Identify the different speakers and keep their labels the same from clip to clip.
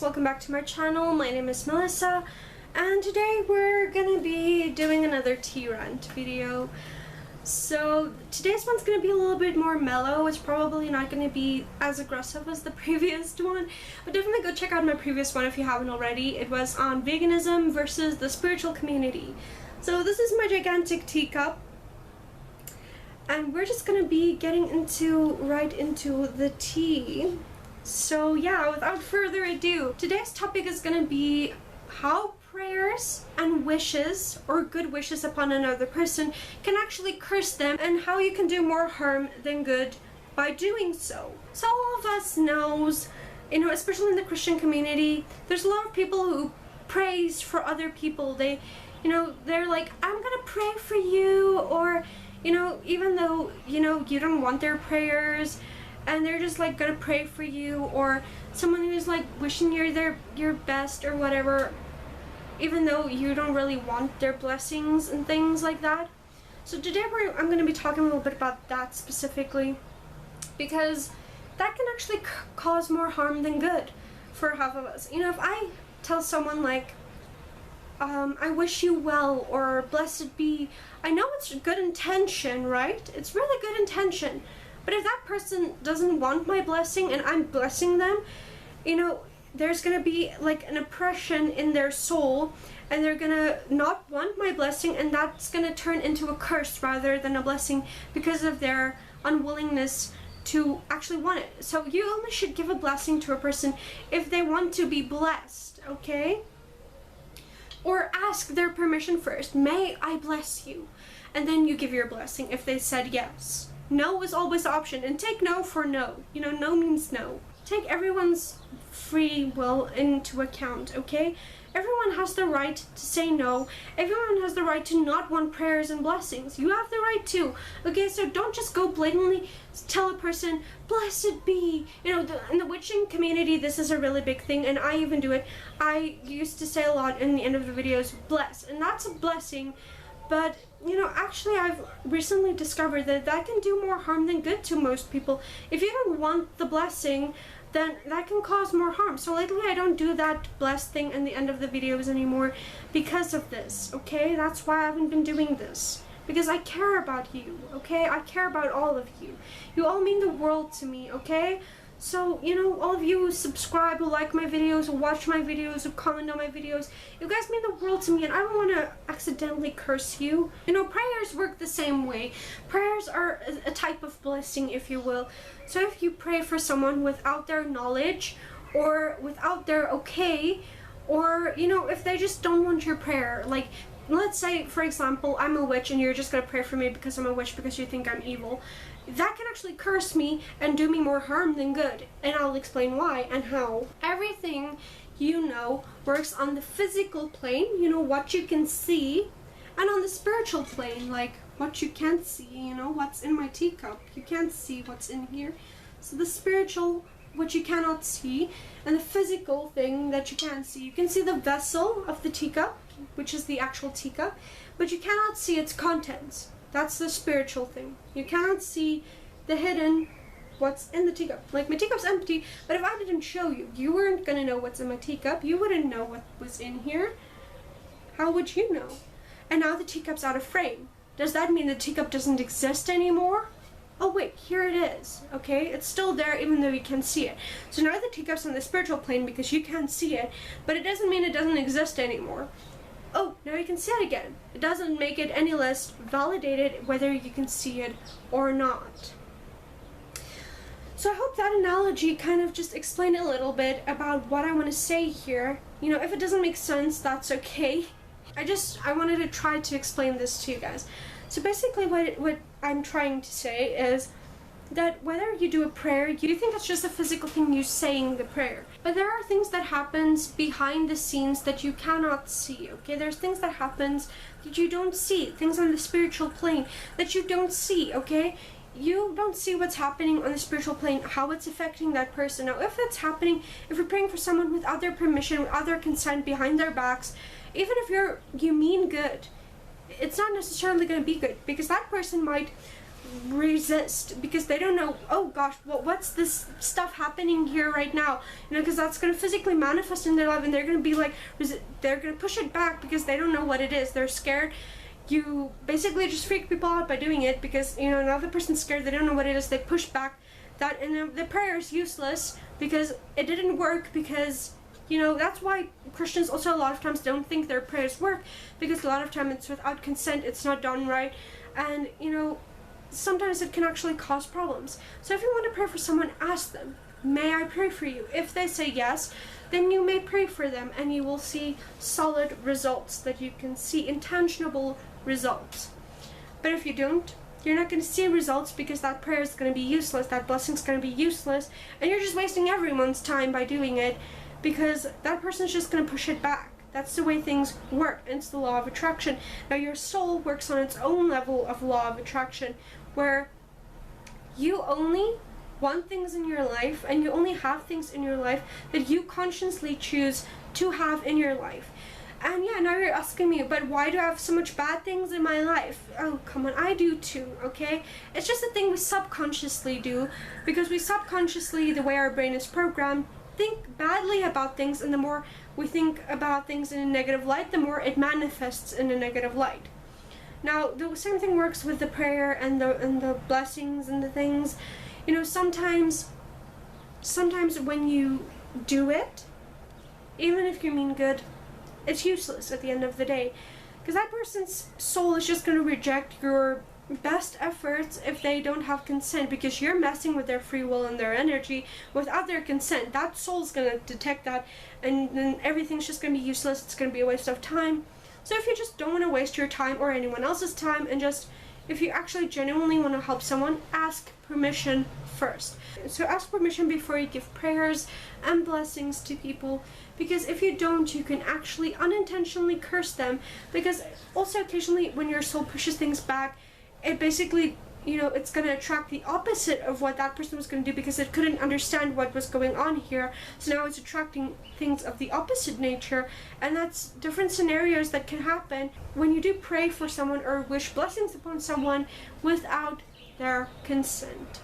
Speaker 1: Welcome back to my channel. My name is Melissa, and today we're gonna be doing another tea rant video. So today's one's gonna be a little bit more mellow. It's probably not gonna be as aggressive as the previous one, but definitely go check out my previous one if you haven't already. It was on veganism versus the spiritual community. So this is my gigantic teacup, and we're just gonna be getting right into the tea. So yeah, without further ado, today's topic is going to be how prayers and wishes or good wishes upon another person can actually curse them, and how you can do more harm than good by doing so. So all of us knows, especially in the Christian community, there's a lot of people who prays for other people. They're like, I'm gonna pray for you, or even though you don't want their prayers, and they're just like gonna pray for you, or someone who's like wishing you your best or whatever, even though you don't really want their blessings and things like that. So today I'm gonna be talking a little bit about that specifically, because that can actually cause more harm than good for half of us. If I tell someone like, I wish you well, or blessed be, I know it's good intention, right? It's really good intention. But if that person doesn't want my blessing and I'm blessing them, there's going to be like an oppression in their soul, and they're going to not want my blessing, and that's going to turn into a curse rather than a blessing because of their unwillingness to actually want it. So you only should give a blessing to a person if they want to be blessed, okay? Or ask their permission first. May I bless you? And then you give your blessing if they said yes. No is always the option, and take no for no. No means no. Take everyone's free will into account, okay? Everyone has the right to say no. Everyone has the right to not want prayers and blessings. You have the right to, okay? So don't just go blatantly tell a person, blessed be. In the witching community, this is a really big thing, and I even do it. I used to say a lot in the end of the videos, bless, and that's a blessing. But, actually I've recently discovered that can do more harm than good to most people. If you don't want the blessing, then that can cause more harm. So lately I don't do that bless thing in the end of the videos anymore because of this, okay? That's why I haven't been doing this. Because I care about you, okay? I care about all of you. You all mean the world to me, okay? So, all of you who subscribe, who like my videos, who watch my videos, who comment on my videos, you guys mean the world to me, and I don't want to accidentally curse you. Prayers work the same way. Prayers are a type of blessing, if you will. So if you pray for someone without their knowledge, or without their okay, or, if they just don't want your prayer, like, let's say, for example, I'm a witch and you're just gonna pray for me because I'm a witch because you think I'm evil. That can actually curse me and do me more harm than good. And I'll explain why and how. Everything, works on the physical plane, what you can see, and on the spiritual plane, like what you can't see, what's in my teacup. You can't see what's in here. So the spiritual, what you cannot see, and the physical thing that you can see. You can see the vessel of the teacup, which is the actual teacup, but you cannot see its contents. That's the spiritual thing. You cannot see the hidden, what's in the teacup. Like, my teacup's empty, but if I didn't show you, you weren't gonna know what's in my teacup. You wouldn't know what was in here. How would you know? And now the teacup's out of frame. Does that mean the teacup doesn't exist anymore? Oh wait, here it is, okay? It's still there even though you can't see it. So now the teacup's on the spiritual plane because you can't see it, but it doesn't mean it doesn't exist anymore. Oh, now you can see it again. It doesn't make it any less validated whether you can see it or not. So I hope that analogy kind of just explained a little bit about what I want to say here. If it doesn't make sense, that's okay. I wanted to try to explain this to you guys. So basically what I'm trying to say is that whether you do a prayer, you think it's just a physical thing, you saying the prayer. But there are things that happens behind the scenes that you cannot see, okay? There's things that happens that you don't see, things on the spiritual plane that you don't see, okay? You don't see what's happening on the spiritual plane, how it's affecting that person. Now, if that's happening, if you're praying for someone without their permission, without their consent, behind their backs, even if you mean good, it's not necessarily going to be good, because that person might resist because they don't know, oh gosh, what's this stuff happening here right now, you know, because that's going to physically manifest in their life, and they're going to be like, they're going to push it back because they don't know what it is. They're scared. You basically just freak people out by doing it because, you know, another person's scared, they don't know what it is, they push back that, and the prayer is useless because it didn't work, because, you know, that's why Christians also a lot of times don't think their prayers work, because a lot of time it's without consent, it's not done right, and, you know, sometimes it can actually cause problems. So if you want to pray for someone, ask them, may I pray for you? If they say yes, then you may pray for them, and you will see solid results that you can see, intangible results. But if you don't, you're not going to see results, because that prayer is going to be useless, that blessing is going to be useless, and you're just wasting everyone's time by doing it, because that person's just going to push it back. That's the way things work, and it's the law of attraction. Now, your soul works on its own level of law of attraction, where you only want things in your life, and you only have things in your life that you consciously choose to have in your life. And yeah, now you're asking me, but why do I have so much bad things in my life? Oh, come on, I do too, okay? It's just a thing we subconsciously do, because we subconsciously, the way our brain is programmed, think badly about things, and the more we think about things in a negative light, the more it manifests in a negative light. Now, the same thing works with the prayer and the blessings and the things. You know, sometimes when you do it, even if you mean good, it's useless at the end of the day, because that person's soul is just going to reject your best efforts if they don't have consent, because you're messing with their free will and their energy without their consent. That soul's going to detect that, and then everything's just going to be useless. It's going to be a waste of time. So if you just don't want to waste your time or anyone else's time, and just, if you actually genuinely want to help someone, ask permission first. So ask permission before you give prayers and blessings to people, because if you don't, you can actually unintentionally curse them, because also occasionally when your soul pushes things back, it basically, you know, it's going to attract the opposite of what that person was going to do, because it couldn't understand what was going on here. So now it's attracting things of the opposite nature, and that's different scenarios that can happen when you do pray for someone or wish blessings upon someone without their consent.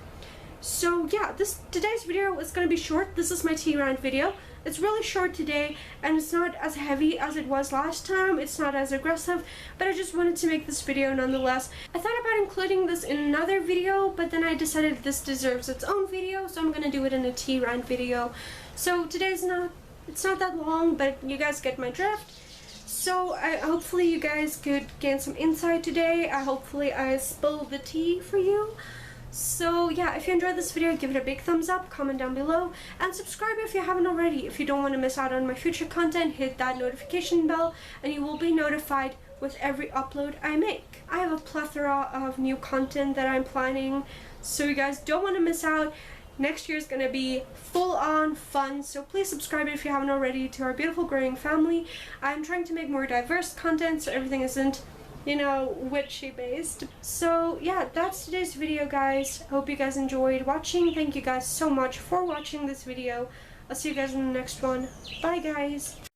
Speaker 1: So yeah, today's video is going to be short. This is my tea rant video. It's really short today, and it's not as heavy as it was last time. It's not as aggressive, but I just wanted to make this video nonetheless. I thought about including this in another video, but then I decided this deserves its own video, so I'm gonna do it in a tea rant video. So today's it's not that long, but you guys get my drift. So hopefully you guys could gain some insight today. Hopefully I spilled the tea for you. So yeah, if you enjoyed this video, give it a big thumbs up, comment down below, and subscribe if you haven't already. If you don't want to miss out on my future content, hit that notification bell, and you will be notified with every upload I make. I have a plethora of new content that I'm planning, so you guys don't want to miss out. Next year is going to be full-on fun, so please subscribe if you haven't already to our beautiful growing family. I'm trying to make more diverse content, so everything isn't, you know, witchy based. So yeah, that's today's video, guys. Hope you guys enjoyed watching. Thank you guys so much for watching this video. I'll see you guys in the next one. Bye, guys.